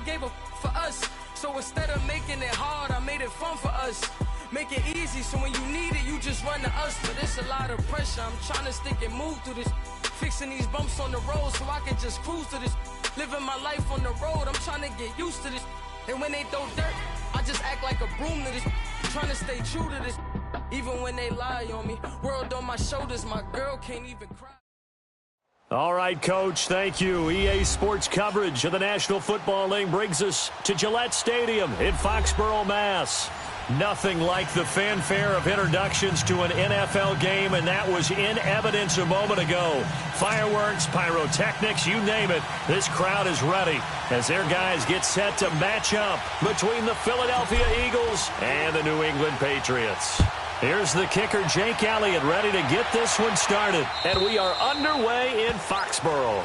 gave a for us. So instead of making it hard, I made it fun for us. Make it easy, so when you need it, you just run to us. But it's a lot of pressure, I'm trying to stick and move through this. Fixing these bumps on the road so I can just cruise to this. Living my life on the road, I'm trying to get used to this. And when they throw dirt, I just act like a broom to this. Trying to stay true to this, even when they lie on me. World on my shoulders, my girl can't even cry. All right, Coach, thank you. EA Sports coverage of the National Football League brings us to Gillette Stadium in Foxborough, Mass. Nothing like the fanfare of introductions to an NFL game, and that was in evidence a moment ago. Fireworks, pyrotechnics, you name it. This crowd is ready as their guys get set to match up between the Philadelphia Eagles and the New England Patriots. Here's the kicker, Jake Elliott, ready to get this one started. And we are underway in Foxborough.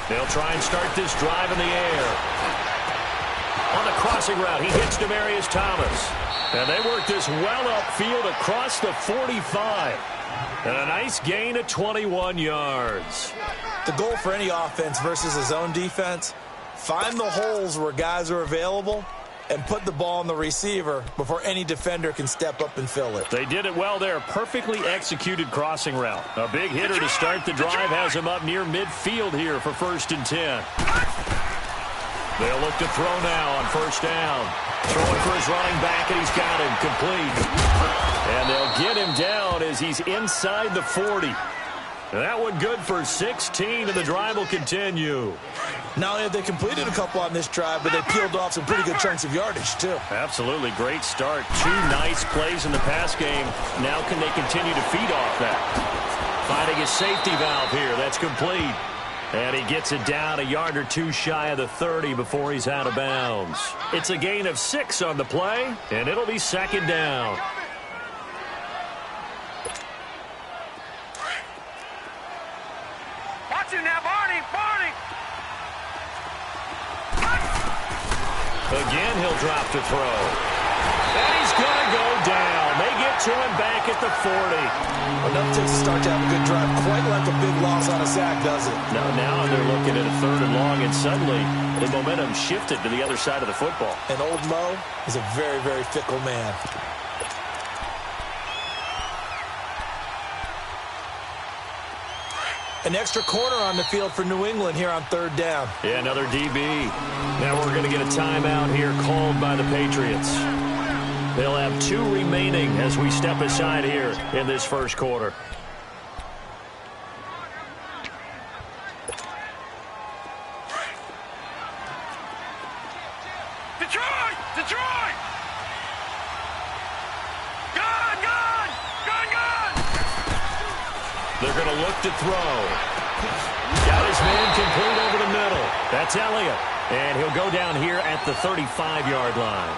They'll try and start this drive in the air. On the crossing route, he hits Demaryius Thomas. And they work this well upfield across the 45. And a nice gain of 21 yards. The goal for any offense versus a zone defense, find the holes where guys are available and put the ball on the receiver before any defender can step up and fill it. They did it well there. Perfectly executed crossing route. A big hitter to start the drive has him up near midfield here for 1st and 10. They'll look to throw now on 1st down. Throwing for his running back, and he's got him complete. And they'll get him down as he's inside the 40. That one good for 16, and the drive will continue. Not only have they completed a couple on this drive, but they peeled off some pretty good chunks of yardage, too. Absolutely. Great start. 2 nice plays in the pass game. Now can they continue to feed off that? Finding his safety valve here. That's complete. And he gets it down a yard or 2 shy of the 30 before he's out of bounds. It's a gain of 6 on the play, and it'll be 2nd down. Again, he'll drop to throw. And he's going to go down. They get to him back at the 40. Enough to start to have a good drive. Quite like a big loss on a sack, does it? Now they're looking at a 3rd and long, and suddenly the momentum shifted to the other side of the football. And old Mo is a very, very fickle man. An extra corner on the field for New England here on 3rd down. Yeah, another DB. Now we're going to get a timeout here called by the Patriots. They'll have 2 remaining as we step aside here in this 1st quarter. Detroit! They're going to look to throw. Got his man complete over the middle. That's Elliott. And he'll go down here at the 35-yard line.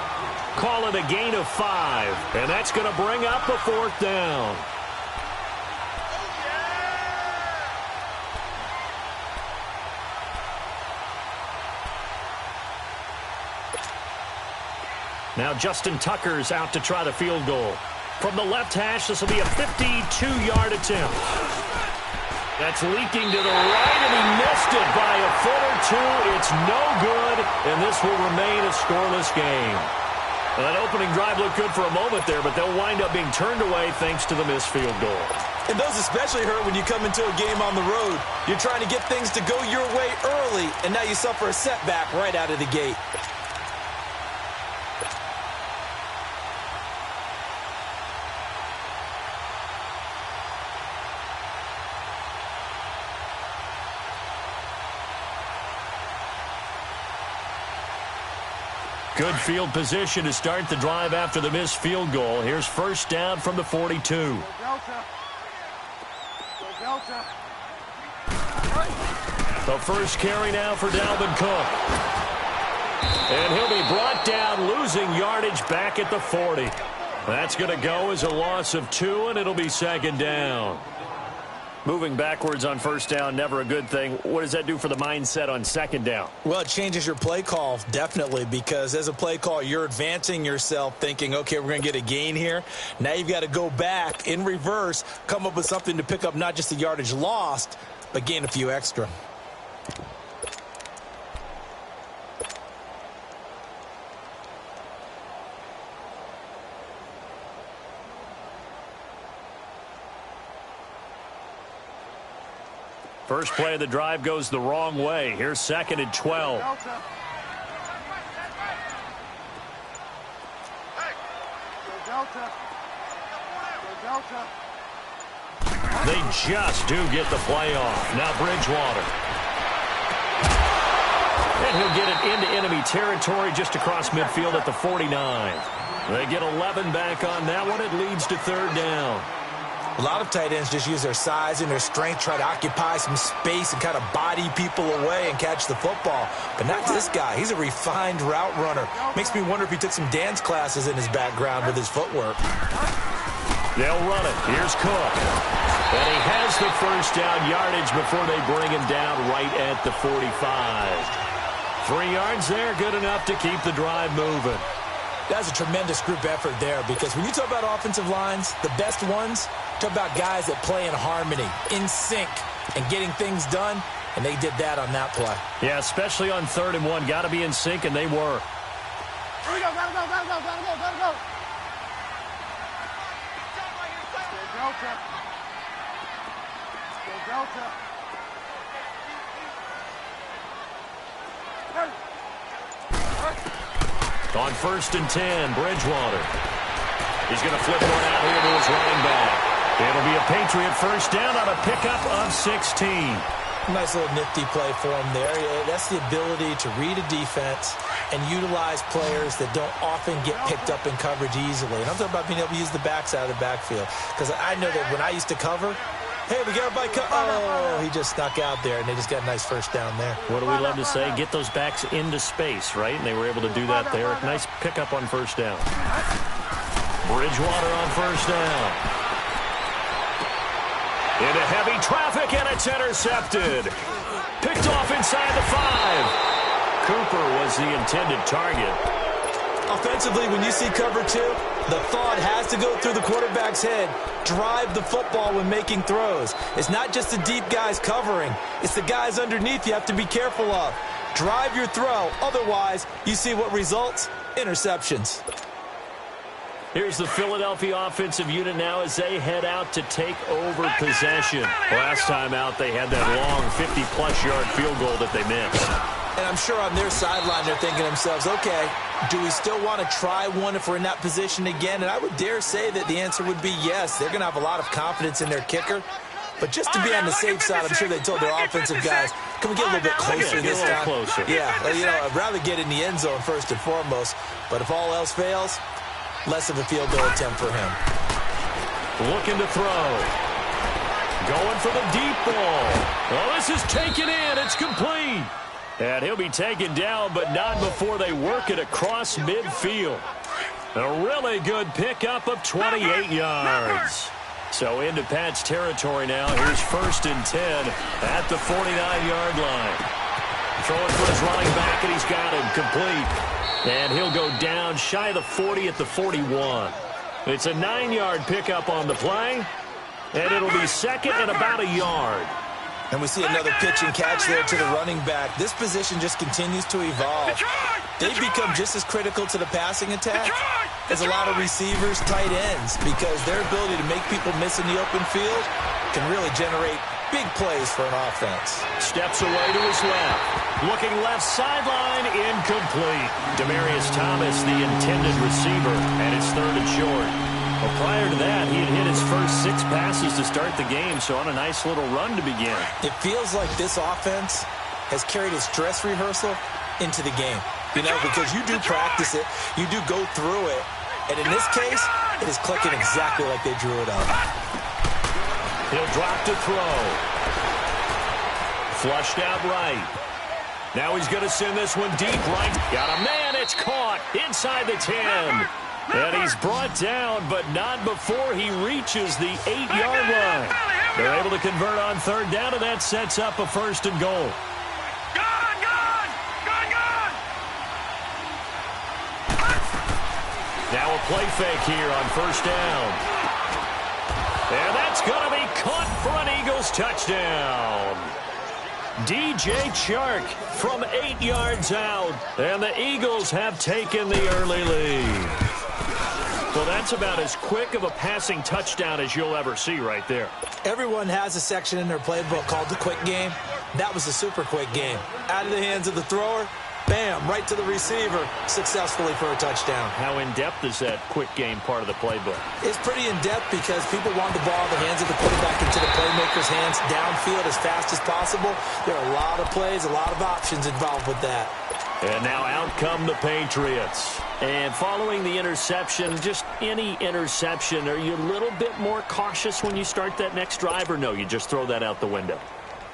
Call it a gain of 5. And that's going to bring up a 4th down. Now Justin Tucker's out to try the field goal. From the left hash, this will be a 52-yard attempt. That's leaking to the right, and he missed it by a foot or 2. It's no good, and this will remain a scoreless game. Well, that opening drive looked good for a moment there, but they'll wind up being turned away thanks to the missed field goal. And those especially hurt when you come into a game on the road. You're trying to get things to go your way early, and now you suffer a setback right out of the gate. Good field position to start the drive after the missed field goal. Here's first down from the 42. Go Delta. Go Delta. The first carry now for Dalvin Cook. And he'll be brought down, losing yardage back at the 40. That's going to go as a loss of 2, and it'll be second down. Moving backwards on first down, never a good thing. What does that do for the mindset on second down? Well, it changes your play call, definitely, because as a play call, you're advancing yourself thinking, okay, we're going to get a gain here. Now you've got to go back in reverse, come up with something to pick up not just the yardage lost, but gain a few extra. First play of the drive goes the wrong way. Here's second and 12. Delta. Go Delta. Go Delta. They just do get the play off. Now Bridgewater. And he'll get it into enemy territory just across midfield at the 49. They get 11 back on that one. It leads to third down. A lot of tight ends just use their size and their strength, try to occupy some space and kind of body people away and catch the football. But not this guy. He's a refined route runner. Makes me wonder if he took some dance classes in his background with his footwork. They'll run it. Here's Cook. And he has the first down yardage before they bring him down right at the 45. 3 yards there, good enough to keep the drive moving. That's a tremendous group effort there, because when you talk about offensive lines, the best ones, talk about guys that play in harmony, in sync, and getting things done, and they did that on that play. Yeah, especially on 3rd and 1. Got to be in sync, and they were. Here we go, gotta go, gotta go, gotta go, gotta go. Go Delta. Go Delta. On 1st and 10, Bridgewater. He's going to flip one out here to his running back. It'll be a Patriot first down on a pickup of 16. Nice little nifty play for him there. That's the ability to read a defense and utilize players that don't often get picked up in coverage easily. And I'm talking about being able to use the backside of the backfield. Because I know that when I used to cover, hey, we got everybody oh, he just snuck out there, and they just got a nice first down there. What do we love to say? Get those backs into space, right? And they were able to do that there. Nice pickup on first down. Bridgewater on first down. Into heavy traffic, and it's intercepted. Picked off inside the 5. Cooper was the intended target. Offensively, when you see cover 2, the thought has to go through the quarterback's head. Drive the football when making throws. It's not just the deep guys covering. It's the guys underneath you have to be careful of. Drive your throw. Otherwise, you see what results? Interceptions. Here's the Philadelphia offensive unit now as they head out to take over possession. Last time out, they had that long 50-plus yard field goal that they missed. And I'm sure on their sideline they're thinking to themselves, okay, do we still want to try one if we're in that position again? And I would dare say that the answer would be yes. They're going to have a lot of confidence in their kicker. But just to be on the safe side, I'm sure they told their offensive guys, can we get a little bit closer this time? Closer. Yeah, I'd rather get in the end zone first and foremost. But if all else fails, less of a field goal attempt for him. Looking to throw. Going for the deep ball. Well, this is taken in. It's complete. And he'll be taken down, but not before they work it across midfield. A really good pickup of 28 yards. So into Pat's territory now. Here's 1st and 10 at the 49-yard line. Throwing for his running back, and he's got him complete. And he'll go down shy of the 40 at the 41. It's a 9-yard pickup on the play, and it'll be second and about a yard. And we see another pitch and catch there to the running back. This position just continues to evolve. They become just as critical to the passing attack as a lot of receivers, tight ends, because their ability to make people miss in the open field can really generate big plays for an offense. Steps away to his left. Looking left sideline, incomplete. Demaryius Thomas, the intended receiver, and it's 3rd and short. Well, prior to that, he had hit his first 6 passes to start the game, so on a nice little run to begin. It feels like this offense has carried its dress rehearsal into the game. You know, because you do practice it, you do go through it, and in this case, it is clicking exactly like they drew it up. He'll drop to throw. Flushed out right. Now he's going to send this one deep right. Got a man, it's caught inside the 10. And he's brought down, but not before he reaches the 8-yard line. They're able to convert on 3rd down, and that sets up a 1st and goal. Now a play fake here on 1st down. And that's going to be caught for an Eagles touchdown. DJ Chark from 8 yards out, and the Eagles have taken the early lead. Well, that's about as quick of a passing touchdown as you'll ever see right there. Everyone has a section in their playbook called the quick game. That was a super quick game. Out of the hands of the thrower, bam, right to the receiver, successfully for a touchdown. How in-depth is that quick game part of the playbook? It's pretty in-depth because people want the ball in the hands of the quarterback into the playmaker's hands downfield as fast as possible. There are a lot of plays, a lot of options involved with that. And now out come the Patriots. And following the interception, just any interception, are you a little bit more cautious when you start that next drive, or no, you just throw that out the window?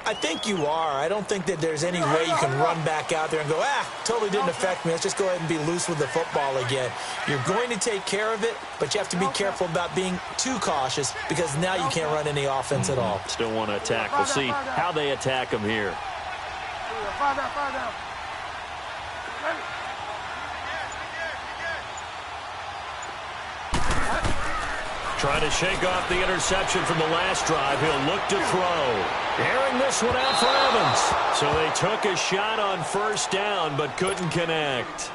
I think you are. I don't think that there's any way you can run back out there and go, totally didn't affect me. Let's just go ahead and be loose with the football again. You're going to take care of it, but you have to be careful about being too cautious because now you can't run any offense at all. Still want to attack. We'll see how they attack him here. Fire down. Trying to shake off the interception from the last drive. He'll look to throw. Airing this one out for Evans. So they took a shot on 1st down, but couldn't connect.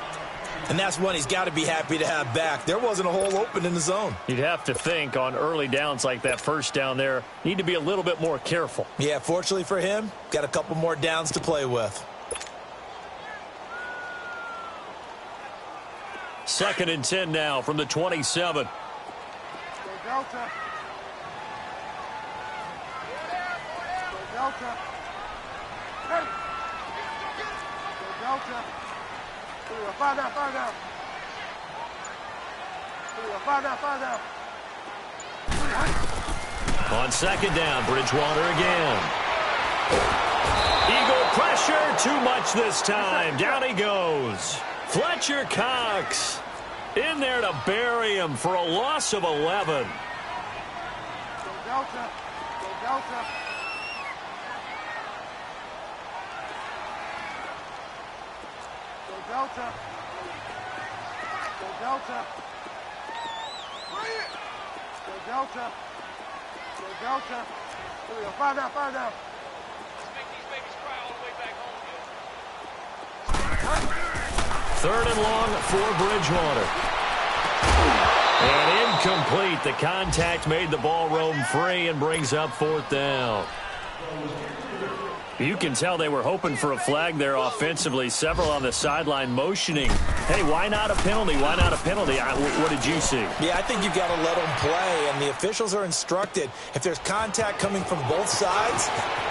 And that's one he's got to be happy to have back. There wasn't a hole open in the zone. You'd have to think on early downs like that 1st down there, need to be a little bit more careful. Yeah, fortunately for him, got a couple more downs to play with. 2nd and 10 now from the 27. Delta. Delta. Hey. Delta. Fire down. On 2nd down, Bridgewater again. Eagle pressure, too much this time. Down he goes. Fletcher Cox in there to bury him for a loss of 11. Delta. Fire down. Make these babies cry all the way back home, dude. 3rd and long for Bridgewater. And incomplete. The contact made the ball roam free and brings up 4th down. You can tell they were hoping for a flag there offensively. Several on the sideline motioning. Hey, why not a penalty? Why not a penalty? What did you see? Yeah, I think you've got to let them play, and the officials are instructed. If there's contact coming from both sides,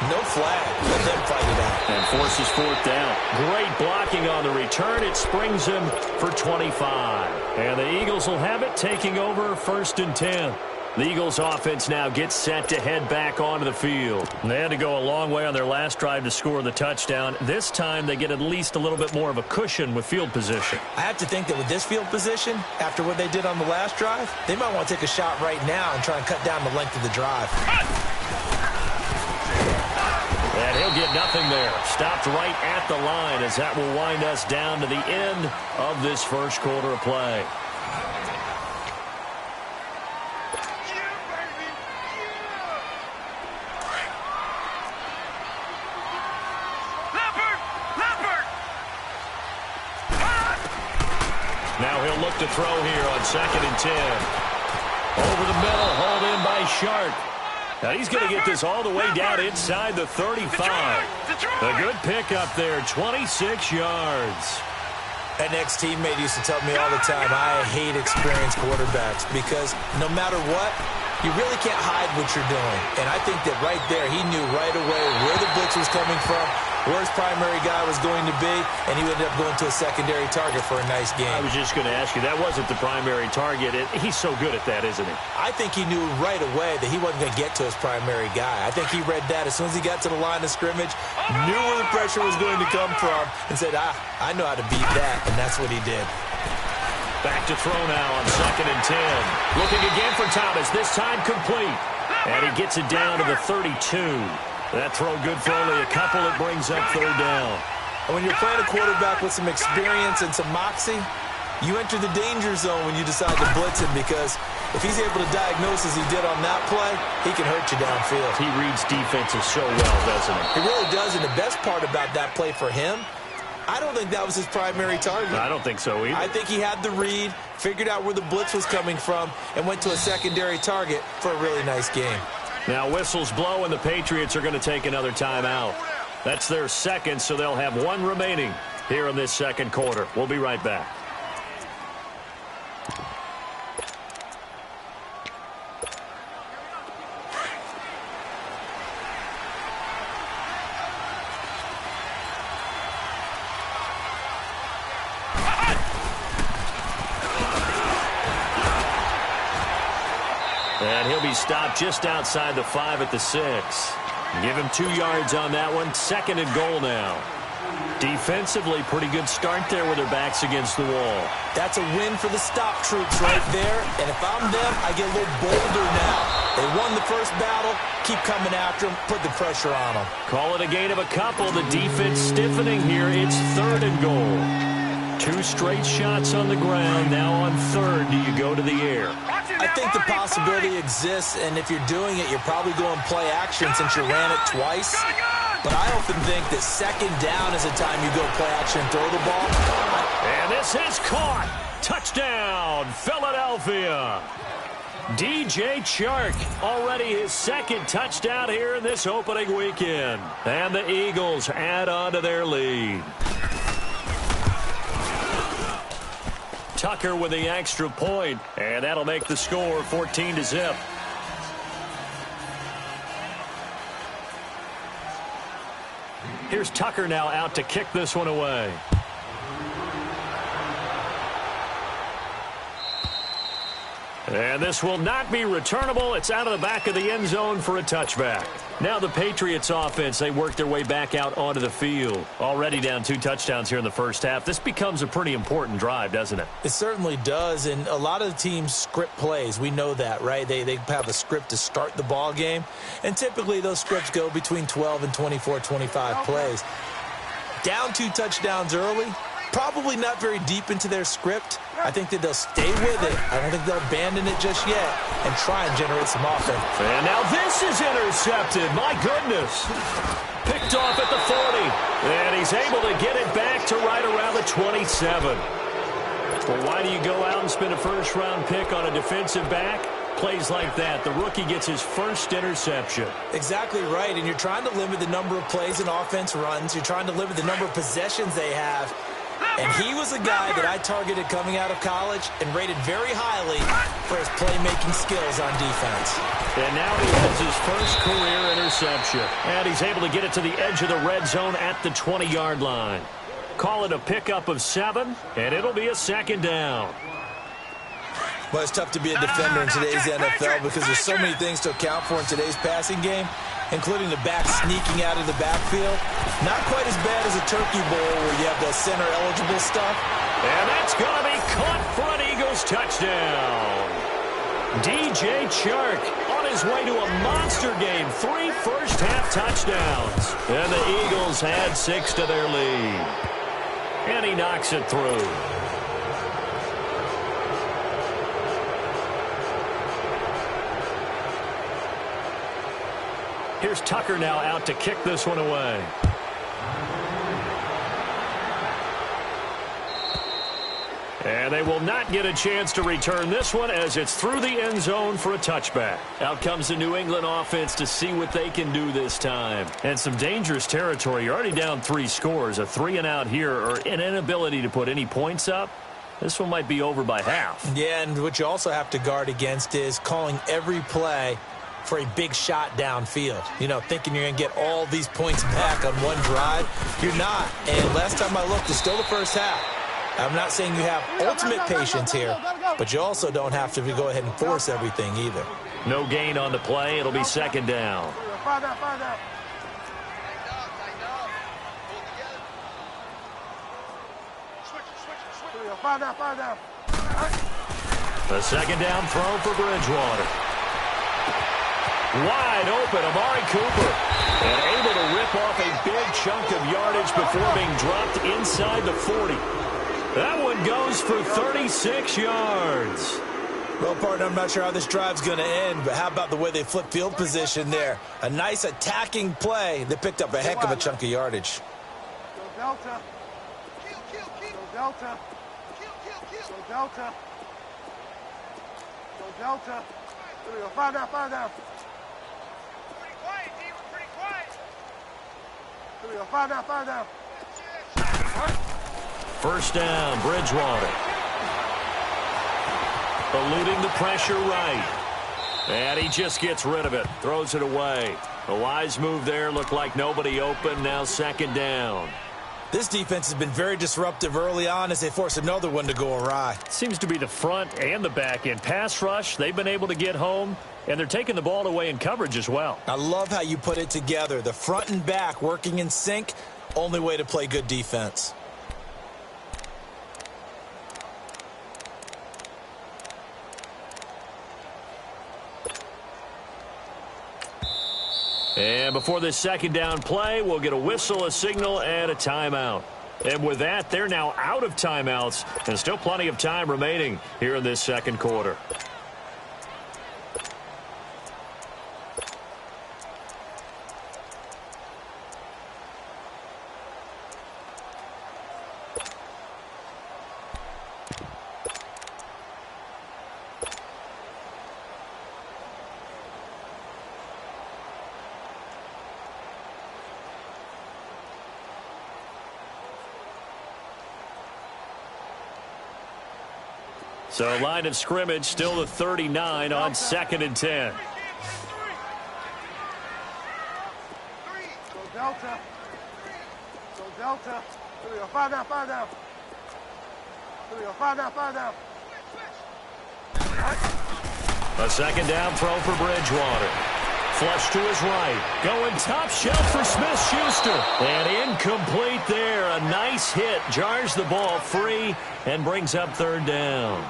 no flag. Let them fight it out. And forces 4th down. Great blocking on the return. It springs him for 25. And the Eagles will have it, taking over 1st and 10. The Eagles offense now gets set to head back onto the field. They had to go a long way on their last drive to score the touchdown. This time they get at least a little bit more of a cushion with field position. I have to think that with this field position, after what they did on the last drive, they might want to take a shot right now and try and cut down the length of the drive. And he'll get nothing there. Stopped right at the line as that will wind us down to the end of this first quarter of play. look to throw here on 2nd and 10. Over the middle, hauled in by Sharp. Now he's going to get this all the way down inside the 35. A good pickup there, 26 yards. An ex-teammate used to tell me all the time, I hate experienced quarterbacks because no matter what, you really can't hide what you're doing. And I think that right there, he knew right away where the blitz was coming from, where his primary guy was going to be, and he ended up going to a secondary target for a nice game. I was just going to ask you, that wasn't the primary target. He's so good at that, isn't he? I think he knew right away that he wasn't going to get to his primary guy. I think he read that as soon as he got to the line of scrimmage, knew where the pressure was going to come from, and said, I know how to beat that, and that's what he did. Back to throw now on 2nd and 10. Looking again for Thomas, this time complete. And he gets it down to the 32. That throw good for only a couple. It brings up 3rd down. And when you're playing a quarterback with some experience and some moxie, you enter the danger zone when you decide to blitz him because if he's able to diagnose as he did on that play, he can hurt you downfield. He reads defenses so well, doesn't he? He really does, and the best part about that play for him, I don't think that was his primary target. I don't think so either. I think he had the read, figured out where the blitz was coming from, and went to a secondary target for a really nice game. Now whistles blow, and the Patriots are going to take another timeout. That's their second, so they'll have one remaining here in this second quarter. We'll be right back. And he'll be stopped just outside the 5 at the 6. Give him 2 yards on that one. 2nd and goal now. Defensively, pretty good start there with their backs against the wall. That's a win for the stop troops right there. And if I'm them, I get a little bolder now. They won the first battle. Keep coming after them. Put the pressure on them. Call it a gain of a couple. The defense stiffening here. It's 3rd and goal. 2 straight shots on the ground. Now on 3rd, do you go to the air? I think the possibility exists, and if you're doing it, you're probably going play action since you ran it twice. But I often think that 2nd down is the time you go play action and throw the ball. And this is caught. Touchdown, Philadelphia. DJ Chark, already his 2nd touchdown here in this opening weekend. And the Eagles add on to their lead. Tucker with the extra point, and that'll make the score 14-0. Here's Tucker now out to kick this one away. And this will not be returnable. It's out of the back of the end zone for a touchback. Now the Patriots offense, they work their way back out onto the field. Already down 2 touchdowns here in the first half. This becomes a pretty important drive, doesn't it? It certainly does, and a lot of the teams script plays. We know that, right? They have a script to start the ball game, and typically those scripts go between 12 and 24, 25 plays. Down 2 touchdowns early, probably not very deep into their script. I think that they'll stay with it. I don't think they'll abandon it just yet and try and generate some offense. And now this is intercepted. My goodness. Picked off at the 40. And he's able to get it back to right around the 27. Well, why do you go out and spend a first-round pick on a defensive back? Plays like that. The rookie gets his first interception. Exactly right, and you're trying to limit the number of plays and offense runs. You're trying to limit the number of possessions they have. And he was a guy that I targeted coming out of college and rated very highly for his playmaking skills on defense. And now he has his first career interception. And he's able to get it to the edge of the red zone at the 20-yard line. Call it a pickup of 7, and it'll be a 2nd down. Well, it's tough to be a defender in today's NFL because there's so many things to account for in today's passing game, including the back sneaking out of the backfield. Not quite as bad as a turkey bowl where you have the center-eligible stuff. And that's going to be caught for an Eagles touchdown. DJ Chark on his way to a monster game. 3 first-half touchdowns. And the Eagles add 6 to their lead. And he knocks it through. Here's Tucker now out to kick this one away. And they will not get a chance to return this one as it's through the end zone for a touchback. Out comes the New England offense to see what they can do this time. And some dangerous territory. You're already down 3 scores. A 3-and-out here or an inability to put any points up. This one might be over by half. Yeah, and what you also have to guard against is calling every play for a big shot downfield. You know, thinking you're going to get all these points back on one drive. You're not. And last time I looked, it's still the first half. I'm not saying you have ultimate patience here, but you also don't have to go ahead and force everything either. No gain on the play. It'll be second down. The second down throw for Bridgewater. Wide open, Amari Cooper. And able to rip off a big chunk of yardage before being dropped inside the 40. That one goes for 36 yards. Well, partner, I'm not sure how this drive's going to end, but how about the way they flip field position there? A nice attacking play that picked up a heck of a chunk of yardage. Go Delta. Go Delta. Go Delta. Go Delta. There we go. 5 down, 5 down. Pretty quiet, D. We're pretty quiet. There we go. 5 down, 5 down. First down, Bridgewater. Eluding the pressure right. And he just gets rid of it. Throws it away. A wise move there. Looked like nobody open. Now second down. This defense has been very disruptive early on as they force another one to go awry. Seems to be the front and the back end. Pass rush, they've been able to get home. And they're taking the ball away in coverage as well. I love how you put it together. The front and back working in sync. Only way to play good defense. And before this second down play, we'll get a whistle, a signal, and a timeout. And with that, they're now out of timeouts, and still plenty of time remaining here in this second quarter. So line of scrimmage still the 39 on 2nd and 10. Go Delta. Go Delta. There we go. 5 down, 5 down. There we go. 5 down, 5 down. A second down throw for Bridgewater. Flush to his right. Going top shelf for Smith-Schuster. And incomplete there. A nice hit. Jars the ball free and brings up third down.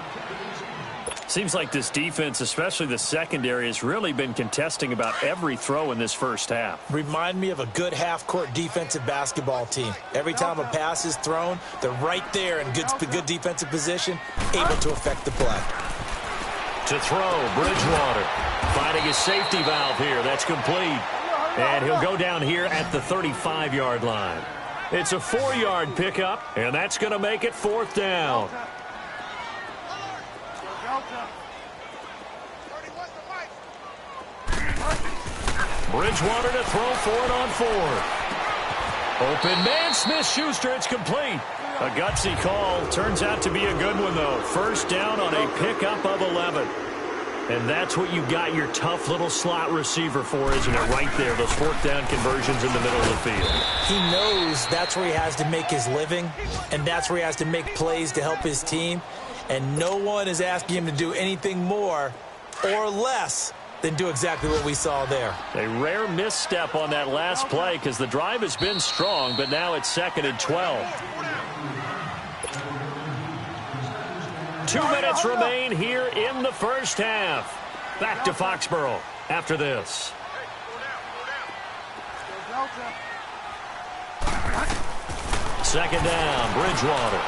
Seems like this defense, especially the secondary, has really been contesting about every throw in this first half. Remind me of a good half-court defensive basketball team. Every time a pass is thrown, they're right there in good defensive position, able to affect the play. To throw, Bridgewater. Finding his safety valve here. That's complete. And he'll go down here at the 35-yard line. It's a 4-yard pickup, and that's going to make it fourth down. Bridgewater to throw for it on 4. Open man, Smith-Schuster, it's complete. A gutsy call. Turns out to be a good one, though. First down on a pickup of 11. And that's what you got your tough little slot receiver for, isn't it? Right there, those fourth down conversions in the middle of the field. He knows that's where he has to make his living, and that's where he has to make plays to help his team. And no one is asking him to do anything more or less than do exactly what we saw there. A rare misstep on that last play because the drive has been strong, but now it's 2nd and 12. 2 minutes remain here in the first half. Back to Foxborough after this. Second down, Bridgewater.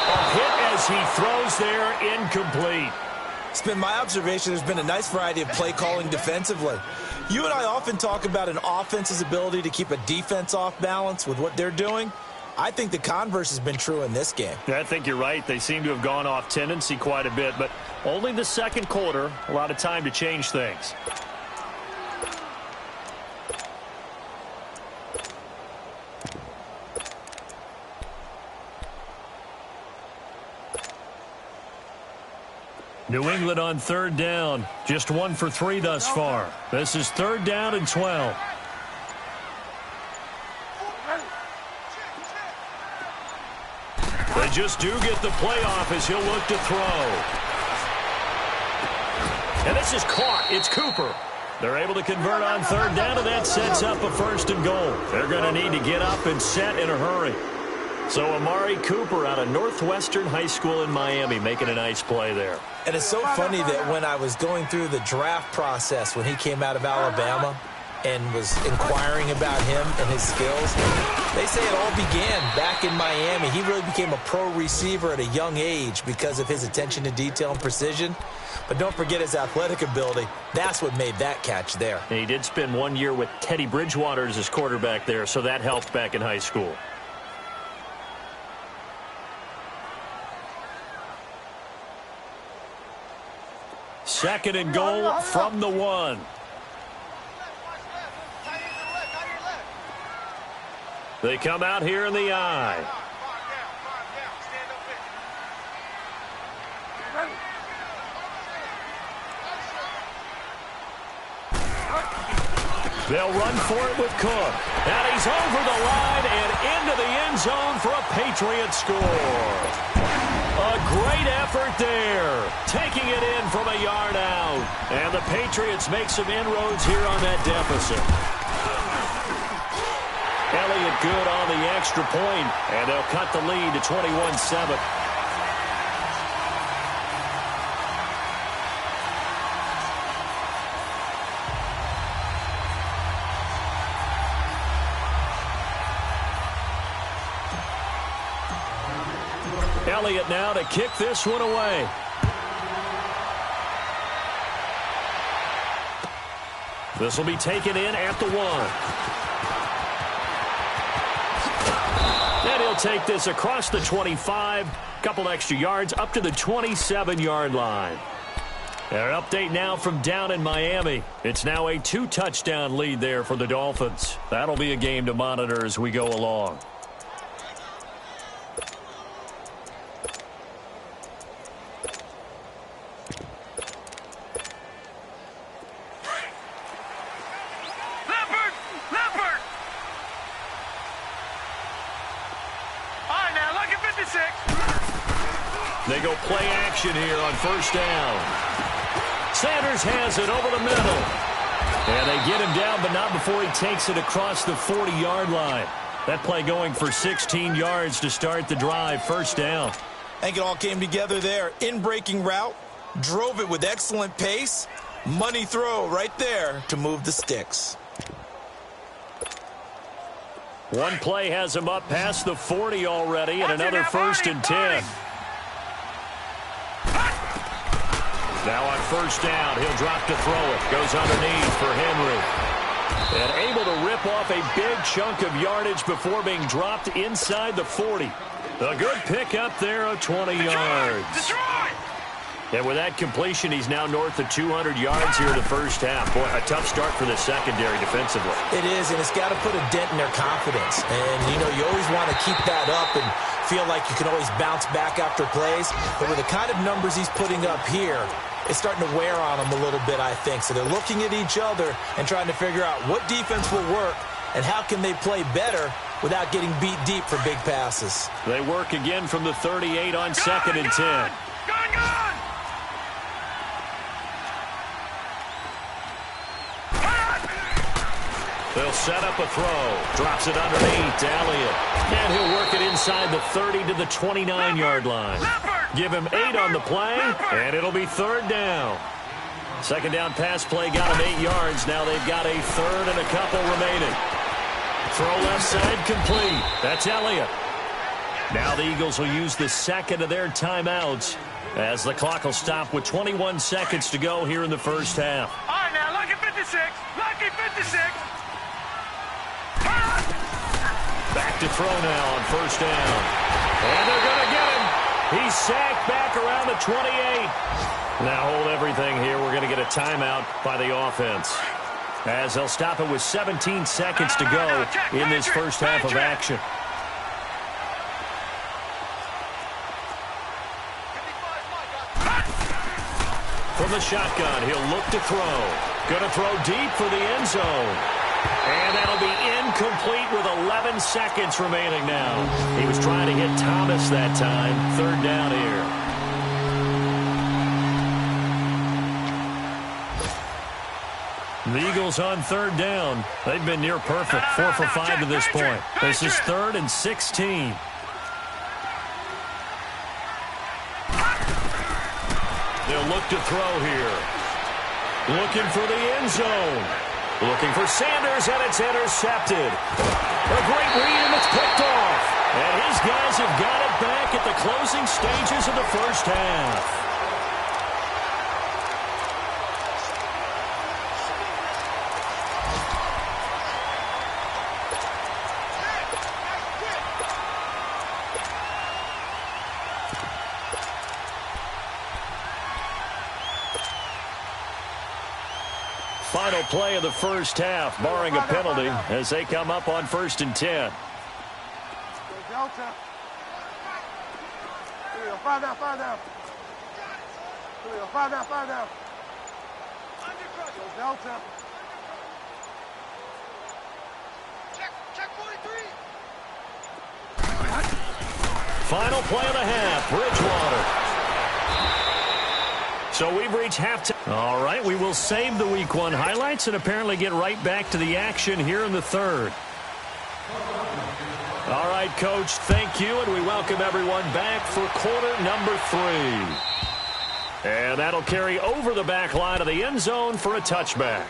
A hit as he throws there, incomplete. It's been my observation there's been a nice variety of play calling defensively. You and I often talk about an offense's ability to keep a defense off balance with what they're doing. I think the converse has been true in this game. Yeah, I think you're right. They seem to have gone off tendency quite a bit, but only the second quarter, a lot of time to change things. New England on third down. Just 1 for 3 thus far. This is third down and 12. They just do get the playoff as he'll look to throw. And this is caught. It's Cooper. They're able to convert on third down, and that sets up a first and goal. They're going to need to get up and set in a hurry. So Amari Cooper out of Northwestern High School in Miami making a nice play there. And it's so funny that when I was going through the draft process when he came out of Alabama and was inquiring about him and his skills, they say it all began back in Miami. He really became a pro receiver at a young age because of his attention to detail and precision. But don't forget his athletic ability. That's what made that catch there. And he did spend 1 year with Teddy Bridgewater as his quarterback there, so that helped back in high school. Second and goal from the 1. They come out here in the I. They'll run for it with Cook. And he's over the line and into the end zone for a Patriot score. A great effort there, taking it in from a yard out. And the Patriots make some inroads here on that deficit. Elliott good on the extra point, and they'll cut the lead to 21-7. Elliott now to kick this one away. This will be taken in at the 1. And he'll take this across the 25, couple extra yards up to the 27-yard line. An update now from down in Miami. It's now a 2-touchdown lead there for the Dolphins. That'll be a game to monitor as we go along. They go play action here on first down. Sanders has it over the middle. And they get him down, but not before he takes it across the 40-yard line. That play going for 16 yards to start the drive. First down. I think it all came together there. In-breaking route. Drove it with excellent pace. Money throw right there to move the sticks. One play has him up past the 40 already, and another first and 10. Now on first down, he'll drop to throw it. Goes underneath for Henry. And able to rip off a big chunk of yardage before being dropped inside the 40. A good pickup there of 20 yards. And with that completion, he's now north of 200 yards here in the first half. Boy, a tough start for the secondary defensively. It is, and it's got to put a dent in their confidence. And, you know, you always want to keep that up and feel like you can always bounce back after plays. But with the kind of numbers he's putting up here, it's starting to wear on them a little bit, I think. So they're looking at each other and trying to figure out what defense will work and how can they play better without getting beat deep for big passes. They work again from the 38 on second and 10. They'll set up a throw. Drops it underneath to Elliott. And he'll work it inside the 30 to the 29-yard line. Give him 8 on the play, and it'll be third down. Second down pass play got him 8 yards. Now they've got a third and a couple remaining. Throw left side complete. That's Elliott. Now the Eagles will use the second of their timeouts as the clock will stop with 21 seconds to go here in the first half. All right, now, lucky 56. Lucky 56. Back to throw now on first down. And they're going to get him. He's sacked back around the 28. Now hold everything here. We're going to get a timeout by the offense, as they'll stop it with 17 seconds to go in this first half of action. From the shotgun, he'll look to throw. Going to throw deep for the end zone. And that'll be incomplete with 11 seconds remaining now. He was trying to hit Thomas that time. Third down here. The Eagles on third down. They've been near perfect. 4 for 5 to this point. This is 3rd and 16. They'll look to throw here. Looking for the end zone. Looking for Sanders, and it's intercepted. A great read, and it's picked off. And his guys have got it back at the closing stages of the first half. Final play of the first half, barring a penalty, as they come up on 1st and 10. Delta. Five down. Delta. Check 43. Final play of the half, Bridgewater. So we've reached halftime. All right, we will save the Week 1 highlights and apparently get right back to the action here in the third. All right, Coach, thank you, and we welcome everyone back for quarter number 3. And that'll carry over the back line of the end zone for a touchback.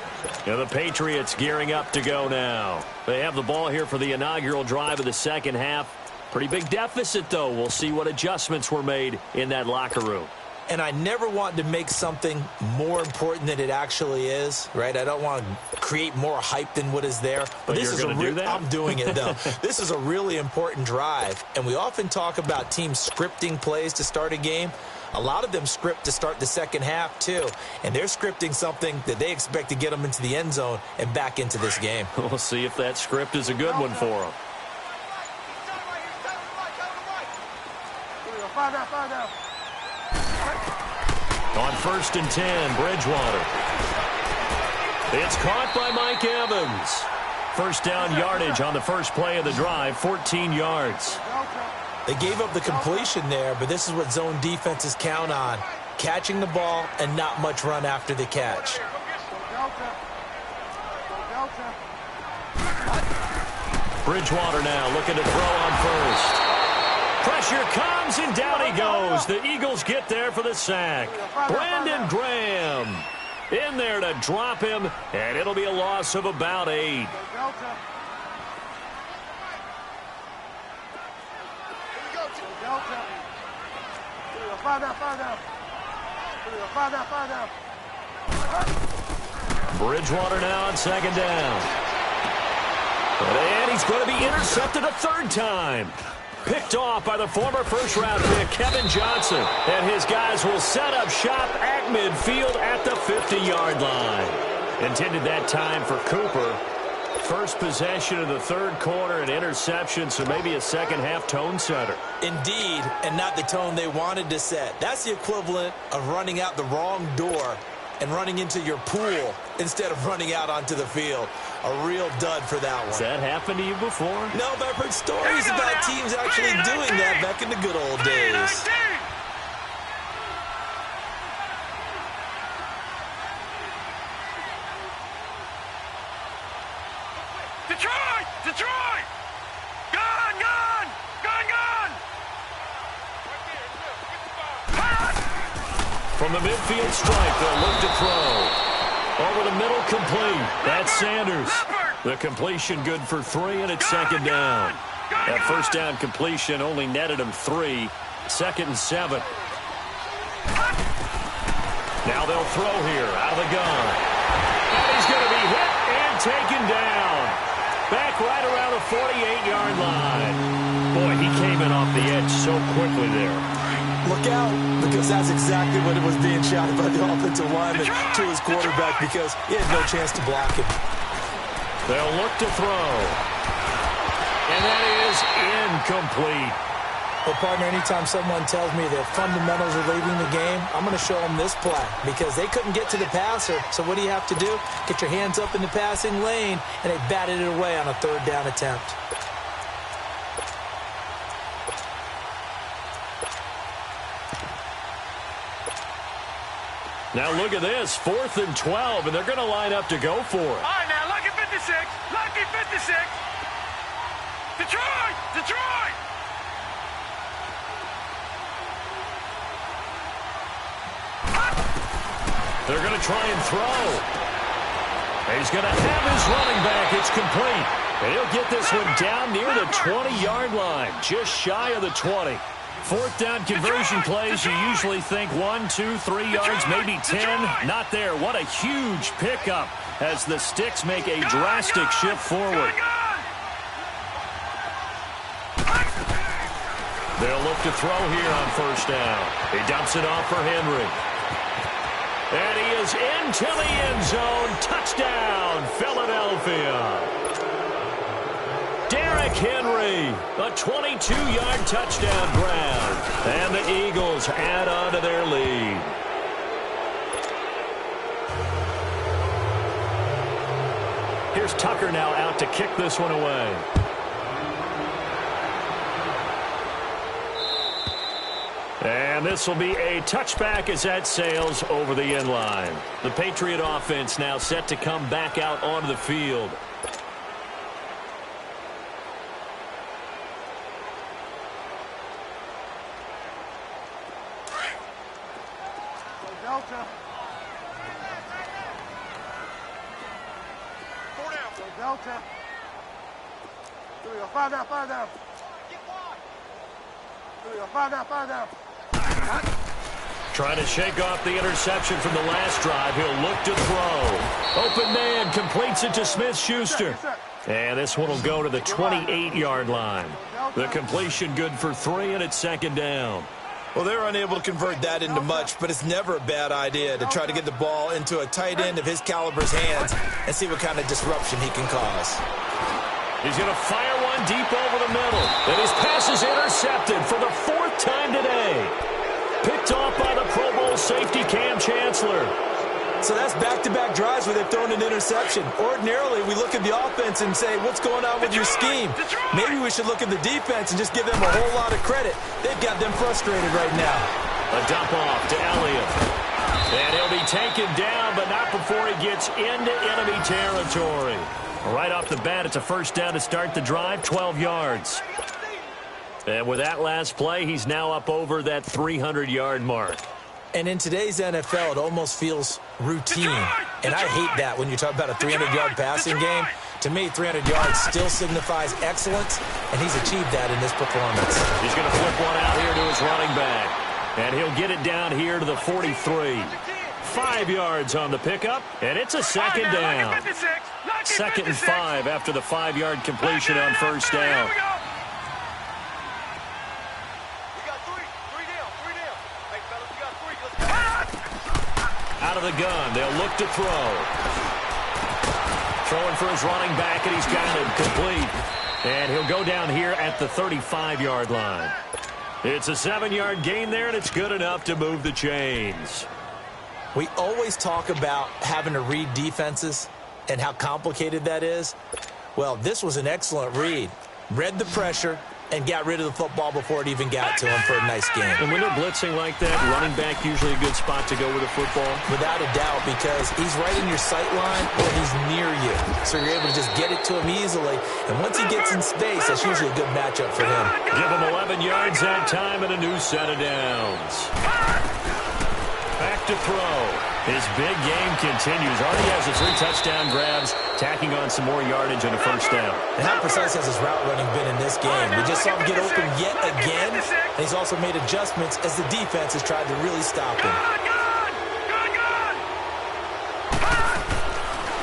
And the Patriots gearing up to go now. They have the ball here for the inaugural drive of the second half. Pretty big deficit, though. We'll see what adjustments were made in that locker room. And I never want to make something more important than it actually is, right? I don't want to create more hype than what is there. But this is I'm doing it, though. This is a really important drive. And we often talk about teams scripting plays to start a game. A lot of them script to start the second half, too. And they're scripting something that they expect to get them into the end zone and back into this game. We'll see if that script is a good one for them. Five down. On 1st and 10, Bridgewater. It's caught by Mike Evans. First down yardage on the first play of the drive, 14 yards. They gave up the completion there, but this is what zone defenses count on. Catching the ball and not much run after the catch. Bridgewater now looking to throw on first. Pressure comes, and down he goes. The Eagles get there for the sack. Brandon Graham in there to drop him, and it'll be a loss of about 8. Bridgewater now on second down. And he's going to be intercepted a third time. Picked off by the former first-round pick, Kevin Johnson. And his guys will set up shop at midfield at the 50-yard line. Intended that time for Cooper. First possession of the third quarter, an interception, so maybe a second-half tone setter. Indeed, and not the tone they wanted to set. That's the equivalent of running out the wrong door and running into your pool instead of running out onto the field. A real dud for that one. Has that happened to you before? No, but I've heard stories about teams actually doing that back in the good old days. Detroit! Gone! From the midfield stripe, they'll look to throw. Over the middle, complete. That's Sanders. The completion good for 3, and it's second down. That first down completion only netted him 3. 2nd and 7. Now they'll throw here out of the gun. And he's going to be hit and taken down. Back right around the 48-yard line. Boy, he came in off the edge so quickly there. Look out, because that's exactly what it was being shouted by the offensive lineman to his quarterback, because he had no chance to block him. They'll look to throw. And that is incomplete. Well, partner, anytime someone tells me that fundamentals are leading the game, I'm going to show them this play, because they couldn't get to the passer. So what do you have to do? Get your hands up in the passing lane, and they batted it away on a third down attempt. Now look at this, 4th and 12, and they're going to line up to go for it. All right, now, lucky 56. Lucky 56. Detroit! Detroit! They're going to try and throw. And he's going to have his running back. It's complete. And he'll get this one down near the 20-yard line, just shy of the 20. 4th down conversion plays, you usually think 1, 2, 3 yards, maybe 10. Not there. What a huge pickup as the Sticks make a drastic shift forward. They'll look to throw here on 1st down. He dumps it off for Henry. And he is into the end zone. Touchdown, Philadelphia. Derrick Henry, a 22-yard touchdown grab. And the Eagles add on to their lead. Here's Tucker now out to kick this one away. And this will be a touchback as that sails over the end line. The Patriot offense now set to come back out onto the field. Delta. Four down. Go Delta. Here we go. 5 down, 5 down. Get wide. Here we go. 5 down, 5 down. Trying to shake off the interception from the last drive. He'll look to throw. Open man completes it to Smith-Schuster. And this one will go to the 28-yard line. The completion good for 3, and it's 2nd down. Well, they're unable to convert that into much, but it's never a bad idea to try to get the ball into a tight end of his caliber's hands and see what kind of disruption he can cause. He's going to fire one deep over the middle. And his pass is intercepted for the 4th time today. Picked off by the Pro Bowl safety Cam Chancellor. So that's back-to-back drives where they've thrown an interception. Ordinarily, we look at the offense and say, what's going on with your scheme? Maybe we should look at the defense and just give them a whole lot of credit. They've got them frustrated right now. A dump off to Elliott. And he'll be taken down, but not before he gets into enemy territory. Right off the bat, it's a 1st down to start the drive, 12 yards. And with that last play, he's now up over that 300-yard mark. And in today's NFL, it almost feels routine. And I hate that when you talk about a 300-yard passing game. To me, 300 yards still signifies excellence, and he's achieved that in this performance. He's going to flip one out here to his running back. And he'll get it down here to the 43. 5 yards on the pickup, and it's a 2nd down. 2nd and 5 after the 5-yard completion on 1st down. Out of the gun, they'll look to throw. Throwing for his running back, and he's got it complete. And he'll go down here at the 35-yard line. It's a 7-yard gain there, and it's good enough to move the chains. We always talk about having to read defenses and how complicated that is. Well, this was an excellent read. Read the pressure and got rid of the football before it even got to him for a nice game. And when they're blitzing like that, running back usually a good spot to go with a football? Without a doubt, because he's right in your sight line or he's near you. So you're able to just get it to him easily. And once he gets in space, that's usually a good matchup for him. Give him 11 yards that time and a new set of downs. Back to throw. His big game continues. Already has the 3 touchdown grabs, tacking on some more yardage and a 1st down. And how precise has his route running been in this game? We just saw him get open yet again, and he's also made adjustments as the defense has tried to really stop him.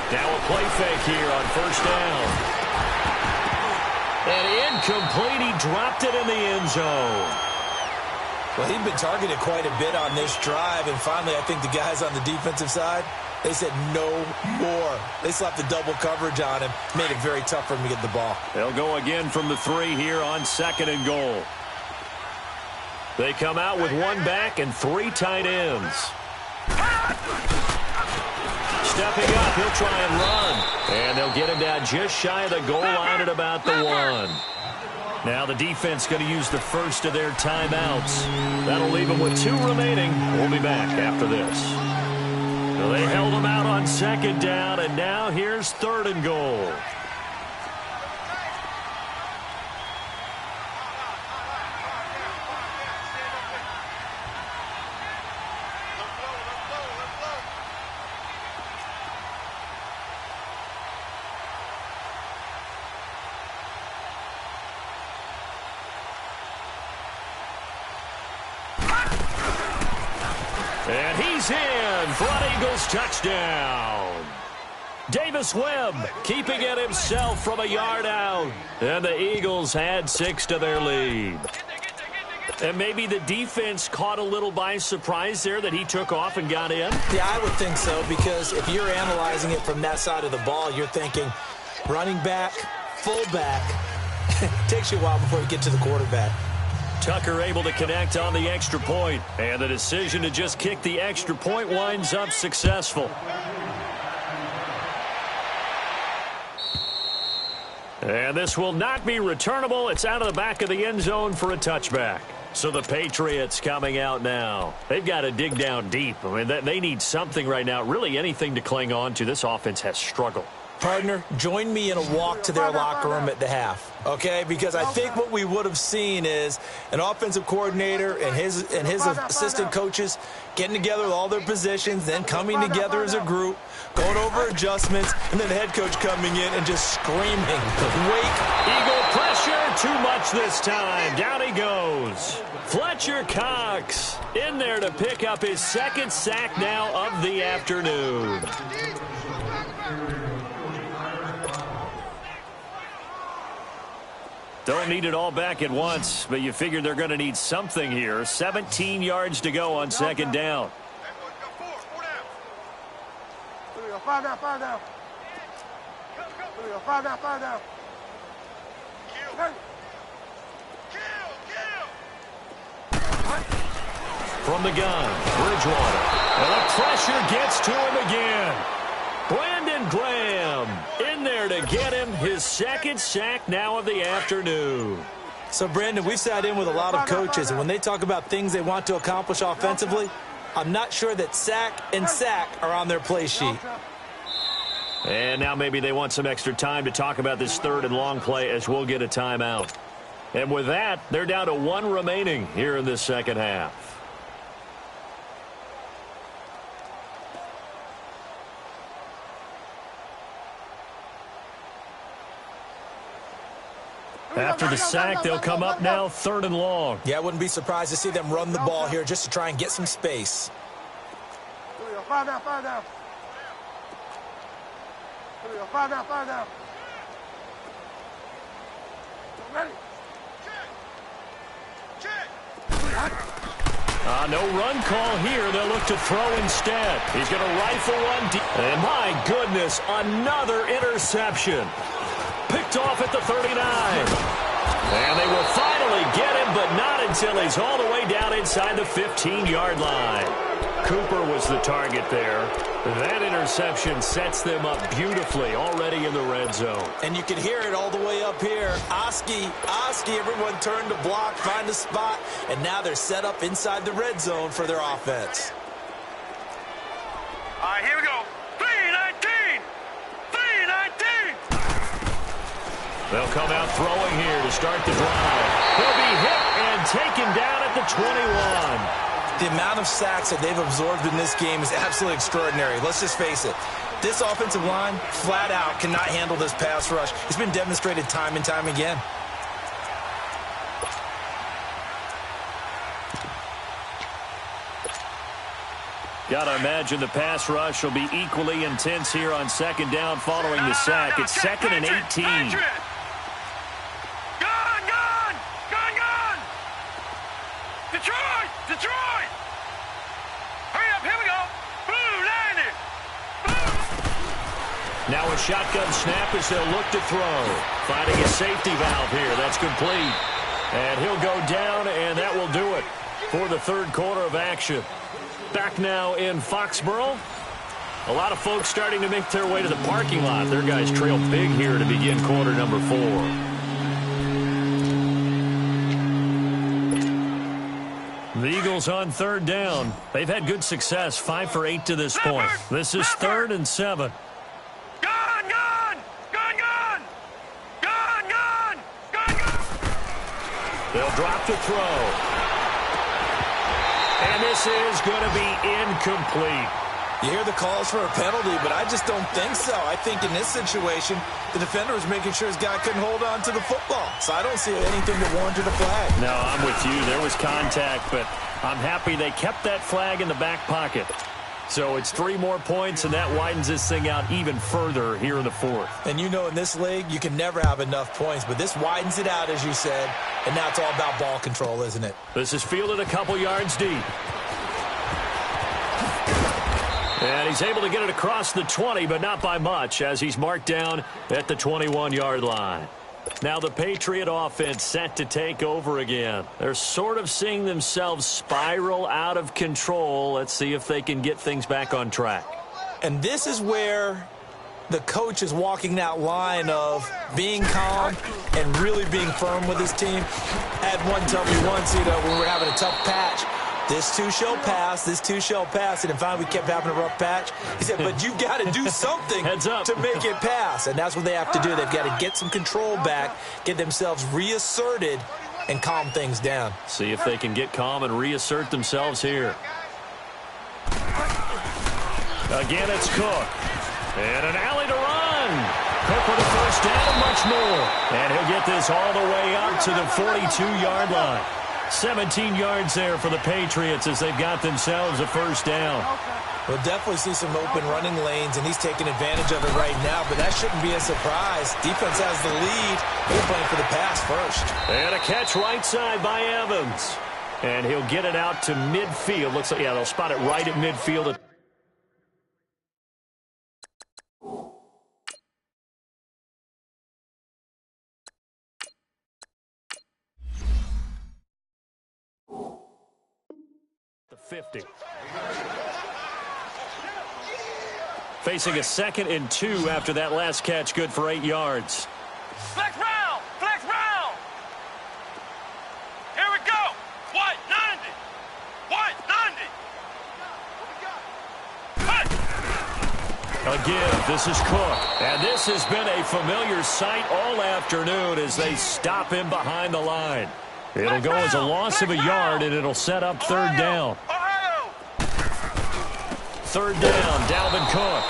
Now a play fake here on 1st down. And incomplete. He dropped it in the end zone. Well, he'd been targeted quite a bit on this drive, and finally I think the guys on the defensive side, they said no more. They slapped the double coverage on him, made it very tough for him to get the ball. They'll go again from the 3 here on 2nd and goal. They come out with 1 back and 3 tight ends. Stepping up, he'll try and run. And they'll get him down just shy of the goal line at about the 1. Now the defense going to use the first of their timeouts. That'll leave them with 2 remaining. We'll be back after this. So they held them out on 2nd down, and now here's 3rd and goal. And he's in for an Eagles touchdown. Davis Webb keeping it himself from a yard out. And the Eagles had 6 to their lead. And maybe the defense caught a little by surprise there that he took off and got in? Yeah, I would think so, because if you're analyzing it from that side of the ball, you're thinking running back, fullback. It takes you a while before you get to the quarterback. Tucker able to connect on the extra point, and the decision to just kick the extra point winds up successful. And this will not be returnable. It's out of the back of the end zone for a touchback. So the Patriots coming out now. They've got to dig down deep. I mean, they need something right now, really anything to cling on to. This offense has struggled. Partner, join me in a walk to their locker room at the half, okay? Because I think what we would have seen is an offensive coordinator and his assistant coaches getting together with all their positions, then coming together as a group, going over adjustments, and then the head coach coming in and just screaming, wake. Eagle pressure, too much this time. Down he goes. Fletcher Cox in there to pick up his 2nd sack now of the afternoon. Don't need it all back at once, but you figure they're going to need something here. 17 yards to go on 2nd down. 5 down. 5 down. From the gun, Bridgewater. And the pressure gets to him again. Brandon Graham in there to get him his 2nd sack now of the afternoon. So, Brandon, we've sat in with a lot of coaches, and when they talk about things they want to accomplish offensively, I'm not sure that sack and sack are on their play sheet. And now maybe they want some extra time to talk about this 3rd and long play as we'll get a timeout. And with that, they're down to 1 remaining here in this 2nd half. After the sack, they'll come up now 3rd and long. Yeah, I wouldn't be surprised to see them run the ball here just to try and get some space. 5 down. 5 down. 5 down. Ready. No run call here. They'll look to throw instead. He's going to rifle one deep. And my goodness, another interception. Picked off at the 39. And they will finally get him, but not until he's all the way down inside the 15-yard line. Cooper was the target there. That interception sets them up beautifully already in the red zone. And you can hear it all the way up here. Oski, everyone turned to block, find a spot, and now they're set up inside the red zone for their offense. All right, here we go. 3-19! 3-19! They'll come out throwing here to start the drive. He'll be hit and taken down at the 21. The amount of sacks that they've absorbed in this game is absolutely extraordinary. Let's just face it. This offensive line, flat out, cannot handle this pass rush. It's been demonstrated time and time again. Got to imagine the pass rush will be equally intense here on 2nd down following the sack. It's 2nd and 18. shotgun snap as they'll look to throw. Finding a safety valve here. That's complete. And he'll go down, and that will do it for the third quarter of action. Back now in Foxborough. A lot of folks starting to make their way to the parking lot. Their guys trail big here to begin quarter number 4. The Eagles on third down. They've had good success, 5 for 8 to this point. This is 3rd and 7. Gun, gun! Gun, gun! Gun, gun! Gun, gun! They'll drop to throw. And this is going to be incomplete. You hear the calls for a penalty, but I just don't think so. I think in this situation, the defender was making sure his guy couldn't hold on to the football. So I don't see anything that warranted a flag. No, I'm with you. There was contact, but I'm happy they kept that flag in the back pocket. So it's 3 more points, and that widens this thing out even further here in the 4th. And you know in this league, you can never have enough points, but this widens it out, as you said, and now it's all about ball control, isn't it? This is fielded a couple yards deep. And he's able to get it across the 20, but not by much, as he's marked down at the 21-yard line. Now the Patriot offense set to take over again. They're sort of seeing themselves spiral out of control. Let's see if they can get things back on track. And this is where the coach is walking that line of being calm and really being firm with his team. I had one tell me once, when we were having a tough patch, this too shall pass, this too shall pass. And finally we kept having a rough patch. He said, but you've got to do something to make it pass. And that's what they have to do. They've got to get some control back, get themselves reasserted, and calm things down. See if they can get calm and reassert themselves here. Again, it's Cook. And an alley to run. Cook with a first down and much more. And he'll get this all the way up to the 42-yard line. 17 yards there for the Patriots as they've got themselves a first down. We'll definitely see some open running lanes, and he's taking advantage of it right now, but that shouldn't be a surprise. Defense has the lead. They're playing for the pass first. And a catch right side by Evans. And he'll get it out to midfield. Looks like, yeah, they'll spot it right at midfield. The 50. Facing a 2nd and 2 after that last catch, good for 8 yards. Flex round! Flex round! Here we go! White 90! White 90! Again, this is Cook. And this has been a familiar sight all afternoon as they stop him behind the line. It'll go as a loss of a yard, and it'll set up 3rd down. 3rd down, Dalvin Cook.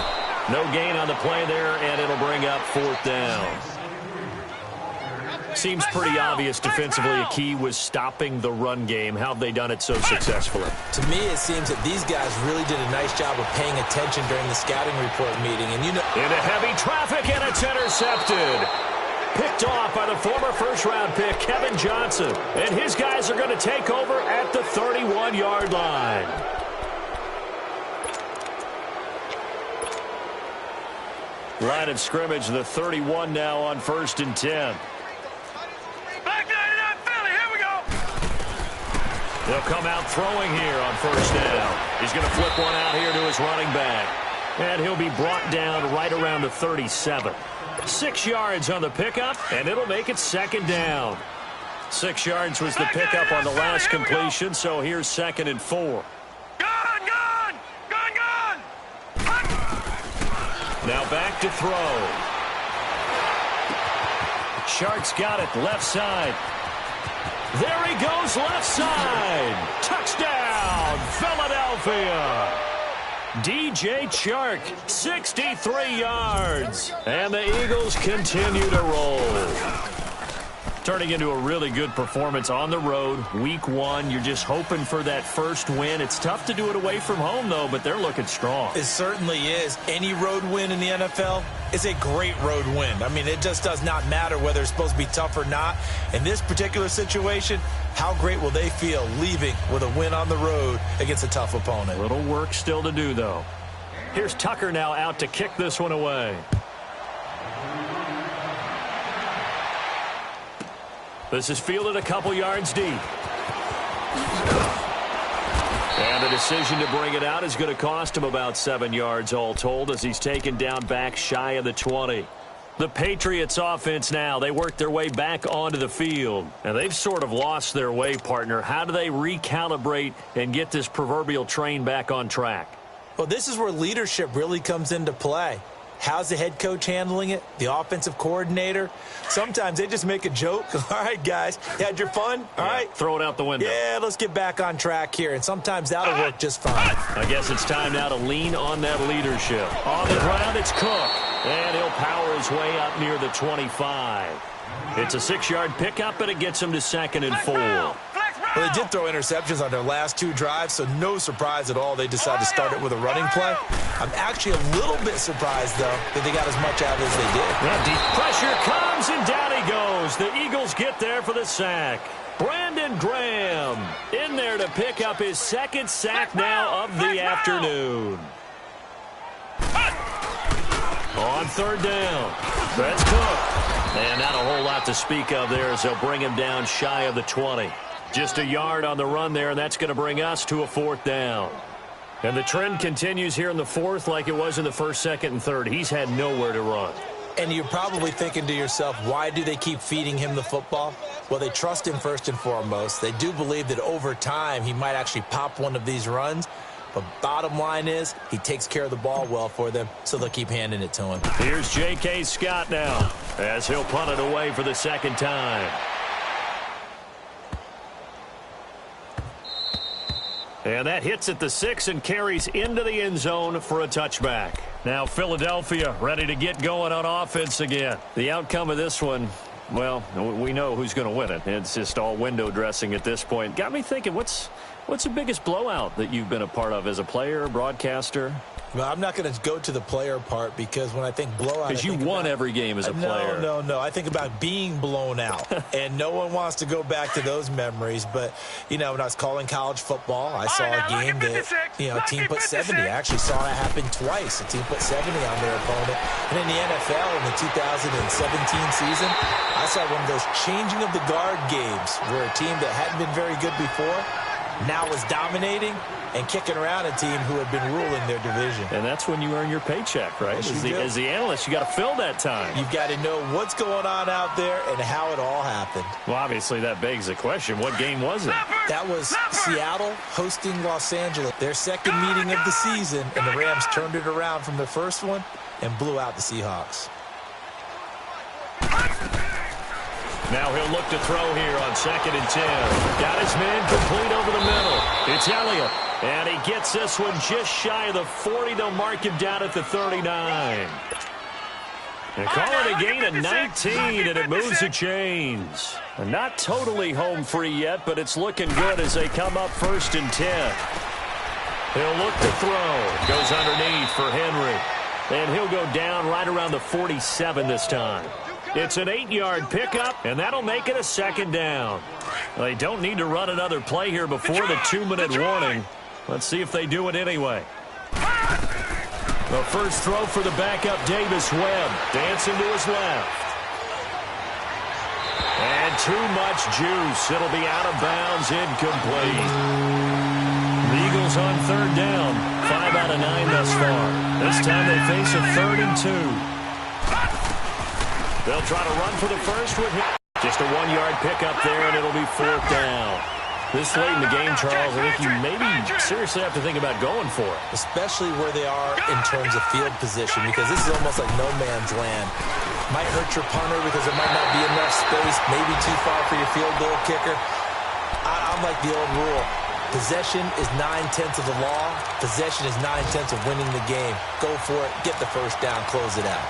No gain on the play there, and it'll bring up 4th down. Seems pretty obvious defensively a key was stopping the run game. How have they done it so successfully? To me, it seems that these guys really did a nice job of paying attention during the scouting report meeting. And into heavy traffic, and it's intercepted. Picked off by the former first-round pick, Kevin Johnson. And his guys are going to take over at the 31-yard line. Line of scrimmage, the 31 now on 1st and 10. Back 99 Philly, here we go! They'll come out throwing here on 1st down. He's going to flip one out here to his running back. And he'll be brought down right around the 37. 6 yards on the pickup, and it'll make it 2nd down. 6 yards was the pickup on the last completion, so here's 2nd and 4. Gun, gun! Gun, gun! Now back to throw. Sharks got it, left side. There he goes, left side. Touchdown, Philadelphia. DJ Chark, 63 yards. And the Eagles continue to roll. Turning into a really good performance on the road. Week 1, you're just hoping for that first win. It's tough to do it away from home, though, but they're looking strong. It certainly is. Any road win in the NFL is a great road win. I mean, it just does not matter whether it's supposed to be tough or not. In this particular situation, how great will they feel leaving with a win on the road against a tough opponent? Little work still to do, though. Here's Tucker now out to kick this one away. This is fielded a couple yards deep. And the decision to bring it out is going to cost him about 7 yards all told as he's taken down back shy of the 20. The Patriots offense now, they work their way back onto the field. And they've sort of lost their way, partner. How do they recalibrate and get this proverbial train back on track? Well, this is where leadership really comes into play. How's the head coach handling it? The offensive coordinator? Sometimes they just make a joke. All right, guys, you had your fun? All right. Throw it out the window. Yeah, let's get back on track here. And sometimes that'll work just fine. I guess it's time now to lean on that leadership. On the ground, it's Cook. And he'll power his way up near the 25. It's a 6-yard pickup, and it gets him to 2nd and 4. Well, they did throw interceptions on their last 2 drives, so no surprise at all they decided to start it with a running play. I'm actually a little bit surprised, though, that they got as much out as they did. That deep pressure comes, and down he goes. The Eagles get there for the sack. Brandon Graham in there to pick up his 2nd sack now of the afternoon. On 3rd down, that's Cook. And not a whole lot to speak of there as they'll bring him down shy of the 20. Just a yard on the run there, and that's going to bring us to a 4th down. And the trend continues here in the 4th like it was in the 1st, 2nd, and 3rd. He's had nowhere to run. And you're probably thinking to yourself, why do they keep feeding him the football? Well, they trust him first and foremost. They do believe that over time he might actually pop one of these runs. But bottom line is he takes care of the ball well for them, so they'll keep handing it to him. Here's J.K. Scott now as he'll punt it away for the 2nd time. And that hits at the 6 and carries into the end zone for a touchback. Now Philadelphia ready to get going on offense again. The outcome of this one, well, we know who's going to win it. It's just all window dressing at this point. Got me thinking, what's the biggest blowout that you've been a part of as a player, broadcaster? Well, I'm not going to go to the player part because when I think blowout... Because you won every game as a player. No. I think about being blown out. And no one wants to go back to those memories. But, you know, when I was calling college football, I saw a game that, a team put 70. I actually saw it happen twice. A team put 70 on their opponent. And in the NFL in the 2017 season, I saw one of those changing of the guard games where a team that hadn't been very good before now was dominating and kicking around a team who had been ruling their division. And that's when you earn your paycheck, right? As the analyst, you got to fill that time. You've got to know what's going on out there and how it all happened. Well, obviously, that begs the question, what game was it? That was Seattle hosting Los Angeles, their 2nd meeting of the season, and the Rams turned it around from the first one and blew out the Seahawks. Now he'll look to throw here on 2nd and 10. Got his man complete over the middle. It's Elliott. And he gets this one just shy of the 40. They'll mark him down at the 39. And call it a gain of 19, and it moves the chains. And not totally home free yet, but it's looking good as they come up 1st and 10. He'll look to throw. Goes underneath for Henry. And he'll go down right around the 47 this time. It's an 8-yard pickup, and that'll make it a 2nd down. They don't need to run another play here before the 2-minute warning. Let's see if they do it anyway. The first throw for the backup, Davis Webb, dancing to his left. And too much juice. It'll be out of bounds, incomplete. The Eagles on 3rd down, 5 out of 9 thus far. This time they face a 3rd and 2. They'll try to run for the first with him. Just a 1-yard pickup there, and it'll be 4th down. This late in the game, Charles, I think you maybe seriously have to think about going for it. Especially where they are in terms of field position, because this is almost like no man's land. Might hurt your punter because there might not be enough space, maybe too far for your field goal kicker. I'm like the old rule. Possession is 9/10 of the law. Possession is 9/10 of winning the game. Go for it. Get the first down. Close it out.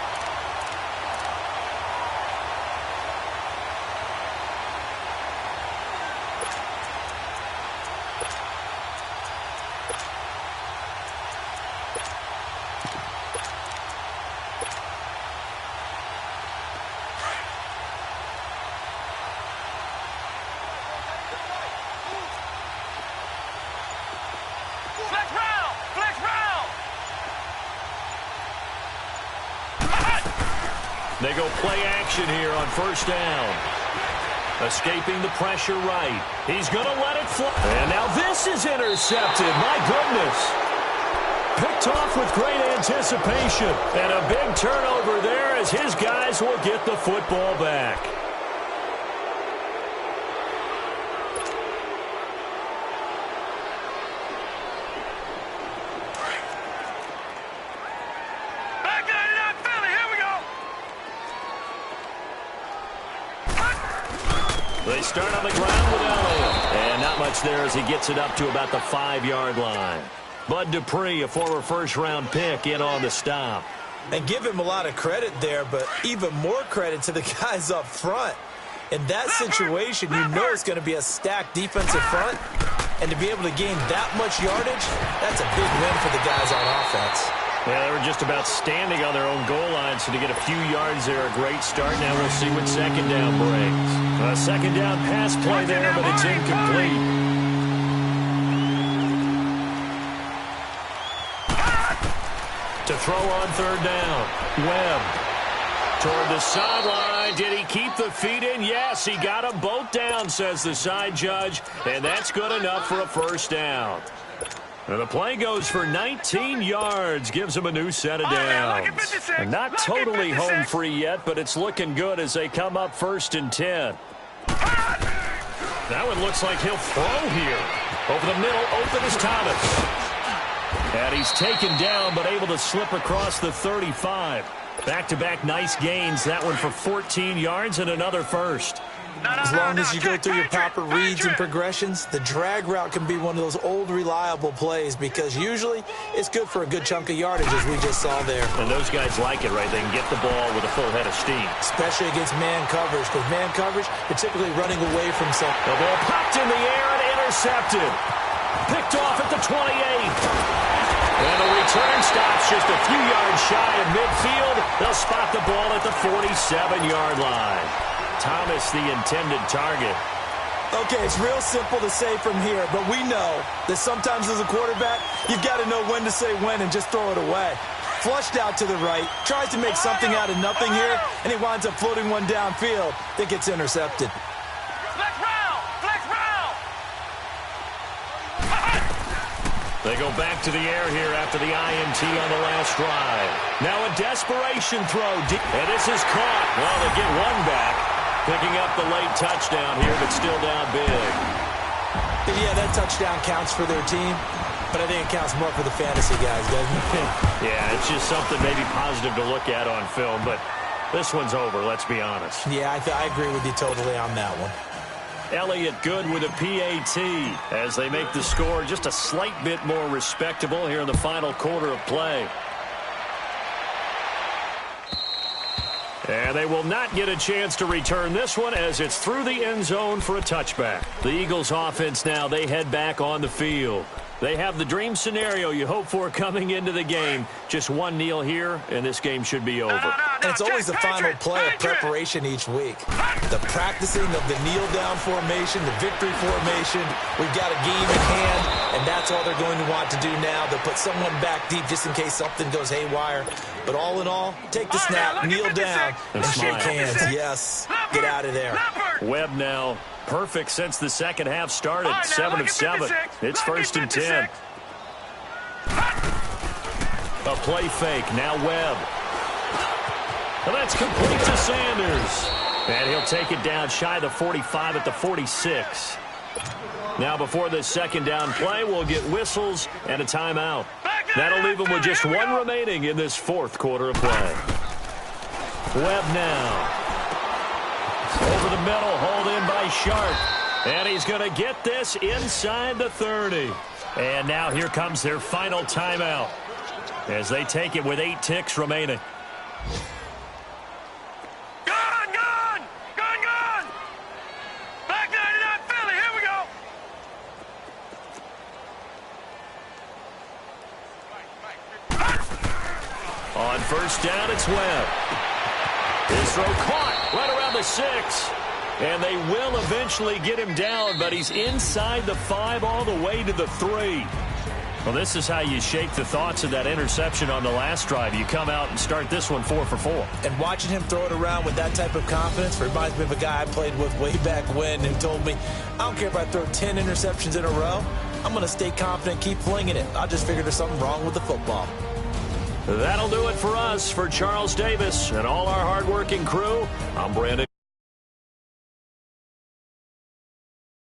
They go play action here on 1st down. Escaping the pressure right. He's going to let it fly. And now this is intercepted. My goodness. Picked off with great anticipation. And a big turnover there as his guys will get the football back. They start on the ground with Elliott. And not much there as he gets it up to about the 5-yard line. Bud Dupree, a former first-round pick, in on the stop. And give him a lot of credit there, but even more credit to the guys up front. In that situation, you know it's going to be a stacked defensive front. And to be able to gain that much yardage, that's a big win for the guys on offense. Yeah, they were just about standing on their own goal line, so to get a few yards there, a great start. Now we'll see what second down brings. A second down pass play there, but it's incomplete. To throw on third down, Webb. Toward the sideline. Did he keep the feet in? Yes, he got them both down, says the side judge, and that's good enough for a first down. And the play goes for 19 yards, gives him a new set of downs. And not totally home free yet, but it's looking good as they come up 1st and 10. That one looks like he'll throw here. Over the middle, open is Thomas. And he's taken down, but able to slip across the 35. Back-to-back nice gains. That one for 14 yards and another first. As long as you go through your proper reads and progressions, the drag route can be one of those old reliable plays because usually it's good for a good chunk of yardage, as we just saw there. And those guys like it, right? They can get the ball with a full head of steam. Especially against man coverage, because man coverage, you're typically running away from something. The ball popped in the air and intercepted. Picked off at the 28. And the return stops just a few yards shy of midfield. They'll spot the ball at the 47-yard line. Thomas, the intended target. Okay, it's real simple to say from here, but we know that sometimes as a quarterback, you've got to know when to say when and just throw it away. Flushed out to the right, tries to make something out of nothing here, and he winds up floating one downfield that gets intercepted. Flex round! Flex round! They go back to the air here after the INT on the last drive. Now a desperation throw. And this is caught. Well, they get one back. Picking up the late touchdown here, but still down big. Yeah, that touchdown counts for their team, but I think it counts more for the fantasy guys, doesn't it? Yeah, it's just something maybe positive to look at on film, but this one's over, let's be honest. Yeah, I agree with you totally on that one. Elliott good with a PAT as they make the score just a slight bit more respectable here in the final quarter of play. And they will not get a chance to return this one as it's through the end zone for a touchback. The Eagles offense now, they head back on the field. They have the dream scenario you hope for coming into the game. Just one kneel here, and this game should be over. And it's always the final play of preparation each week. The practicing of the kneel-down formation, the victory formation. We've got a game in hand, and that's all they're going to want to do now. They'll put someone back deep just in case something goes haywire. But all in all, take the snap, kneel down, and shake hands. Yes, get out of there. Webb now perfect since the second half started. 7 of 7. It's 1st and 10. A play fake. Now Webb. And that's complete to Sanders. And he'll take it down shy of the 45 at the 46. Now before this second down play, we'll get whistles and a timeout. That'll leave them with just one remaining in this fourth quarter of play. Webb now. Over the middle, hauled in by Sharp. And he's going to get this inside the 30. And now here comes their final timeout as they take it with 8 ticks remaining. Gone! Back 99 Philly, here we go! On first down, it's Webb. His throw caught right around the 6. And they will eventually get him down, but he's inside the 5 all the way to the 3. Well, this is how you shake the thoughts of that interception on the last drive. You come out and start this one 4 for 4. And watching him throw it around with that type of confidence reminds me of a guy I played with way back when who told me, I don't care if I throw 10 interceptions in a row. I'm going to stay confident, keep flinging it. I just figured there's something wrong with the football. That'll do it for us. For Charles Davis and all our hardworking crew, I'm Brandon.